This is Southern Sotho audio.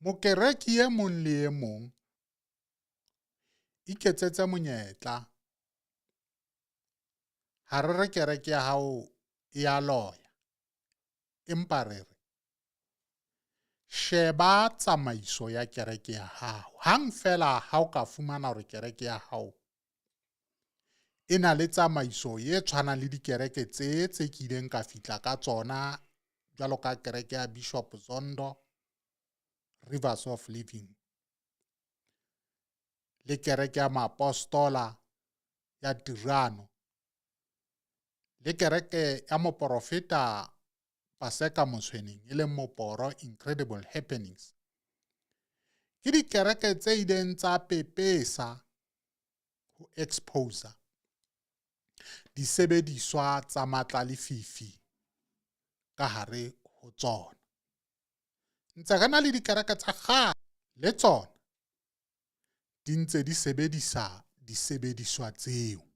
Mokereki e mong le e mong iketsetse monyetla. Ha re re kereke ya hao e a loya, empa re re sheba tsamaiso ya kereke ya hao. Hang fela ha o ka fumana hore kereke ya hao e na le tsamaiso e tshwanang le dikereke tse kileng ka fihla ka tsona, jwalo ka kereke ya Bishop Zondo, Rivers of Living, le kereke ya Maapostola ya Tirano, le kereke ya Moprofeta Paseka Mosweening, e leng Moporo, Incredible Happenings. Ke dikereke tse ileng tsa pepesa ho exposer disebediswa tsa matla le fifi ka hare ho tsona. Ntse re na le dikereke tsa kgale le tsona di ntse di sebedisa disebediswa tseo.